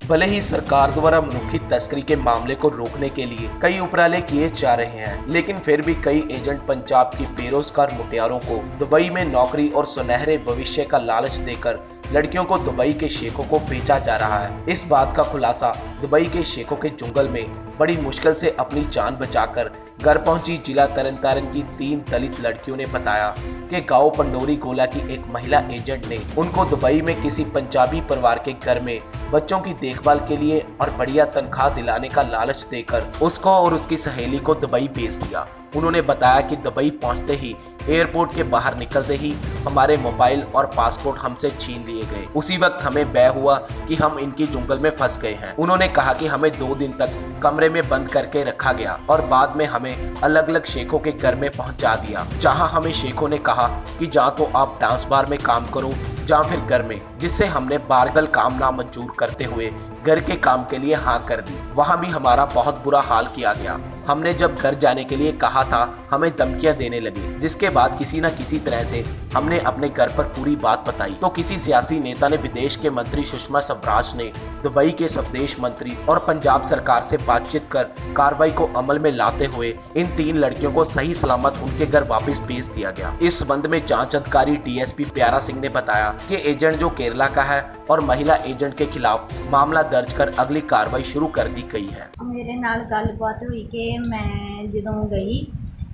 भले ही सरकार द्वारा मनुखी तस्करी के मामले को रोकने के लिए कई उपराले किए जा रहे हैं, लेकिन फिर भी कई एजेंट पंजाब की बेरोजगार मुटियारों को दुबई में नौकरी और सुनहरे भविष्य का लालच देकर लड़कियों को दुबई के शेखों को बेचा जा रहा है। इस बात का खुलासा दुबई के शेखों के जंगल में बड़ी मुश्किल से अपनी जान बचाकर घर पहुंची जिला तरनतारन की 3 दलित लड़कियों ने बताया कि गांव पंडोरी गोला की एक महिला एजेंट ने उनको दुबई में किसी पंजाबी परिवार के घर में बच्चों की देखभाल के लिए और बढ़िया तनख्वाह दिलाने का लालच देकर उसको और उसकी सहेली को दुबई भेज दिया। उन्होंने बताया कि दुबई पहुंचते ही एयरपोर्ट के बाहर निकलते ही हमारे मोबाइल और पासपोर्ट हमसे छीन लिए गए। उसी वक्त हमें भय हुआ कि हम इनकी जंगल में फंस गए हैं। उन्होंने कहा कि हमें 2 दिन तक कमरे में बंद करके रखा गया और बाद में हमें अलग अलग शेखों के घर में पहुंचा दिया, जहां हमें शेखों ने कहा कि या तो आप डांस बार में काम करो या फिर घर में, जिससे हमने बारगल काम ना मंजूर करते हुए घर के काम के लिए हाँ कर दी। वहाँ भी हमारा बहुत बुरा हाल किया गया। हमने जब घर जाने के लिए कहा था हमें धमकियां देने लगे, जिसके बाद किसी न किसी तरह से हमने अपने घर पर पूरी बात बताई तो किसी सियासी नेता ने विदेश के मंत्री सुषमा स्वराज ने दुबई के स्वदेश मंत्री और पंजाब सरकार से बातचीत कर कार्रवाई को अमल में लाते हुए इन 3 लड़कियों को सही सलामत उनके घर वापस भेज दिया गया। इस संबंध में जांच अधिकारी डीएसपी प्यारा सिंह ने बताया कि एजेंट जो केरला का है और महिला एजेंट के खिलाफ मामला दर्ज कर अगली कार्रवाई शुरू कर दी गई है। मेरे नाल गलबात हुई कि मैं जो गई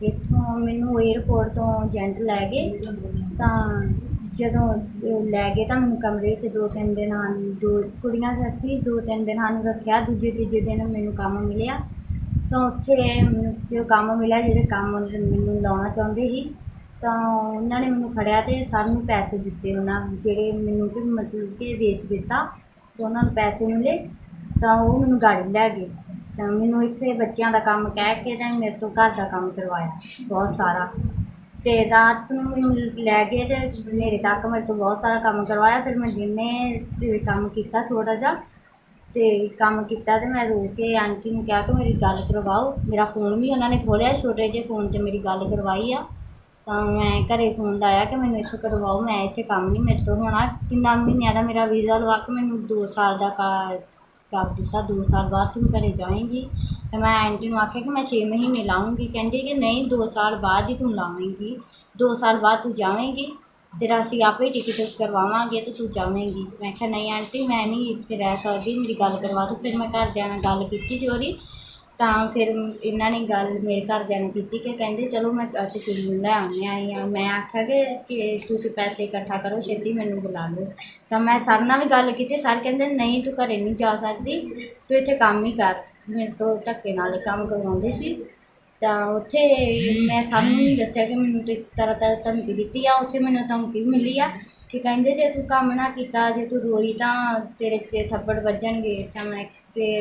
इतों मैनू एयरपोर्ट तो एजेंट लै गए जो लै गए तो मैं कमरे 2-3 दिन 2 कुड़ियां सी 2-3 दिन सानू रखा। दूजे तीजे दिन मैनू काम मिलिया तो उत्थे जो काम मिला जो काम मैनू लाना चाहते ही तो उन्होंने मैनू खड़िया तो सानू पैसे दिते उन्होंने जेडे मैनू कि मतलब कि बेच दिता तो उन्होंने पैसे मिले तो वो मैनू गाड़ी लै गए तो मैनू इत्थे बच्चों का काम कह के मेरे तो घर का काम करवाया बहुत सारा तो रात को मैनू लै गए तो मेरे तक मेरे तो बहुत सारा काम करवाया। फिर मैं दिने काम किया थोड़ा जा तो काम किया तो मैं रो के आंटी ने कहा कि मेरी गल करवाओ। मेरा फोन भी उन्होंने खोलिया, छोटे जे फोन से मेरी गल करवाई आ तो मैं घरे फोन लाया कि मैंने इत्थे करवाओ, मैं इत्थे काम नहीं मेरे तो होना। 3 महीनों का मेरा वीज़ा लवा के मैंने 2 साल का कर दिता। 2 साल बाद तुम घरे जाएंगी तो मैं आंटी ने आख्या कि मैं 6 महीने लाऊंगी। कहती कि नहीं 2 साल बाद ही तू लावेंगी, 2 साल बाद तू जावेंगी, तेरा असी आप ही टिकट करवावांगे तो तू जावेंगी। मैं क्या नहीं आंटी मैं नहीं इत्थे रह सकती, मेरी गल करवा दो। फिर मैं घरदियां नाल गल कीती चोरी तो फिर इन्होंने गल मेरे घरदियां ने की कि कहते चलो मैं असीं कुड़ी नूं लै आउने आई हाँ। मैं आख्या कि तुसीं पैसे इकट्ठा करो छेती मैनूं बुला लो। तो मैं सर नाल भी गल की, सर कहते नहीं तू घरे नहीं जा सकती, तू इत्थे काम ही कर। मेरे तो धक्के नाल काम करवाउंदे सी तो उत्थे मैं सानू नहीं दस्सिया कि मैनूं तो इस तरह धमकी दित्ती आ। उत्थे मैनूं धमकी मिली आ कि कहते जे तू काम ना किया, जे तू रोई तो तेरे च थप्पड़ वजणगे। तो मैं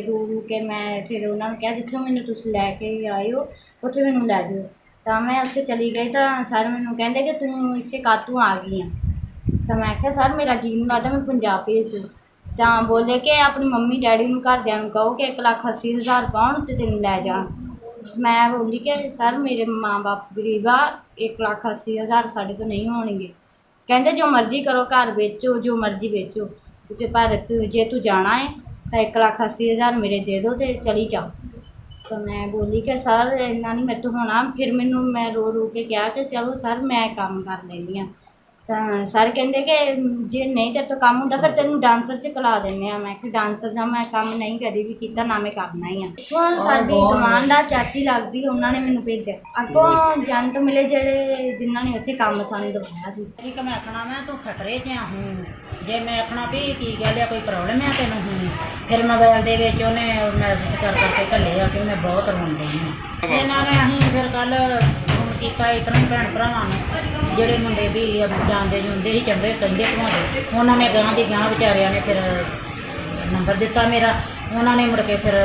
रू के मैं फिर उन्होंने कहा जिथे मैनू तुम लैके आए हो उत्थे मैनू लै जाओ। तो मैं उत्थे चली गई तो सर मैनू कहते कि तू इत्थे कातों आ गई है। तो मैं आख्या सर मेरा जी नहीं लगता, मैं पंजाब भेज दो। तो बोले कि अपनी मम्मी डैडी नूं घरदियां नूं कहो कि 1,80,000 पाउण तो तेन लै जाण। मैं बोली कि सर मेरे माँ बाप गरीब आ, 1,80,000 साढ़े तो नहीं होणगे। कहते जो मर्जी करो घर बेचो जो मर्जी बेचो, पर जे तू जाना है तो 1,80,000 मेरे दे दो तो चली जाओ। तो मैं बोली कि सर इन्ना नहीं मेरे तो होना। फिर मैं रो रो के कहा कि चलो सर मैं काम कर लैनी हाँ। तो सर कहते कि जे नहीं तेरे तो काम होंदा फिर तेन डांसर च कला देने। मैं कि डांसर का मैं काम नहीं कभी भी किया ना मैं करना ही है। इतों साडी दुकानदार चाची लगती उन्होंने मैनू भेजा। अगों एजेंट मिले जेडे जिन्होंने उत्थे काम सानू दवाया सी। ठीक मैं आखना मैं तू खतरे च हूँ, जे मैं आखना भी की गल है कोई प्रॉब्लम है तेन हूँ। फिर मोबाइल के मैसेज कर करके घले आ कि मैं बहुत रोन रही हूँ। इन्होंने अं फिर कल फोन किया इतना ही भैन भरावां नूं जेडे मुंडे भी जानते जुंदे ही चंगे कहते घुमाते, उन्होंने गांह दी गांह बेचारिया ने फिर नंबर दिता मेरा। उन्होंने मुड़ के फिर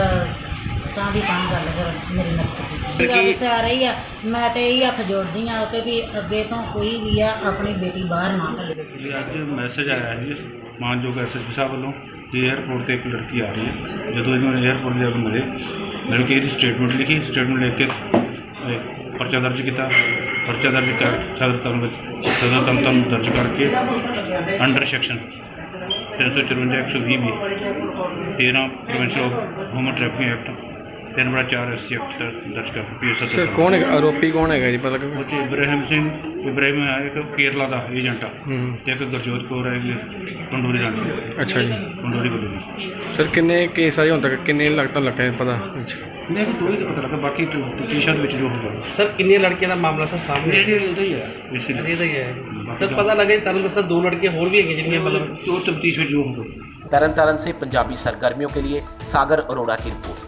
तां दी तां गल फिर मेरी मदद की आ रही है। मैं तो यही हथ जोड़ती हाँ कि भी अगे तो कोई भी आ अपनी बेटी बाहर ना करे। अज मैसेज आया है जी मानयोग SSP साहब वालों कि एयरपोर्ट पर एक लड़की आ रही है। जो इन्होंने एयरपोर्ट जब मिले लड़की की स्टेटमेंट लिखी, स्टेटमेंट लिख के पर्चा दर्ज किया। पर्चा दर्ज कर सदर तन दर्ज करके अंडर सैक्शन 354 120 में 13 provincial human trafficking act 3/4 SC act दर्ज कर PSR ਸਰ ਕੌਣ ਹੈਗਾ ਆਰੋਪੀ ਕੌਣ ਹੈਗਾ ਜੀ ਪਤਾ ਉਹ 'ਚ ਇਬਰਾਹਿਮ ਹੈ ਇੱਕ ਕੇਰਲਾ ਦਾ ਏਜੰਟ ਆ ਹੂੰ ਤੇ ਇੱਕ ਗੁਰਜੋਤ ਕੌਰ ਹੈ ਪੰਡੋਰੀ ਦਾ ਅੱਛਾ ਜੀ ਪੰਡੋਰੀ ਵੱਲੋਂ ਸਰ ਕਿੰਨੇ ਕੇਸ ਆਏ ਹੁਣ ਤੱਕ ਕਿੰਨੇ ਲੱਗਦਾ ਲੱਗਾ ਪਤਾ ਅੱਛਾ ਨਹੀਂ ਅभी ਦੋ ਹੀ ਤਾਂ ਪਤਾ ਲੱਗਾ ਬਾਕੀ ਤਫਤੀਸ਼ਾਂ ਦੇ ਵਿੱਚ ਜੋ ਹੋਊਗਾ ਸਰ ਕਿੰਨੀਆਂ ਲੜਕੀਆਂ ਦਾ ਮਾਮਲਾ ਸਰ ਸਾਹਮਣੇ ਇਹ ਇਹਦਾ ਹੀ ਹੈ ਬੇਸਿਕਲੀ ਇਹਦਾ ਹੀ ਹੈ ਸਰ ਪਤਾ ਲੱਗੇ ਤੁਹਾਨੂੰ ਦੱਸਿਆ 2 ਲੜਕੀਆਂ ਹੋਰ ਵੀ ਹੈਗੀਆਂ ਜਿਹੜੀਆਂ ਮਤਲਬ ਜੋ ਤਫਤੀਸ਼ ਵਿੱਚ ਜੋ ਹੋਊਗਾ तरन तारण से पंजाबी सरगर्मियों के लिए सागर अरोड़ा की रिपोर्ट।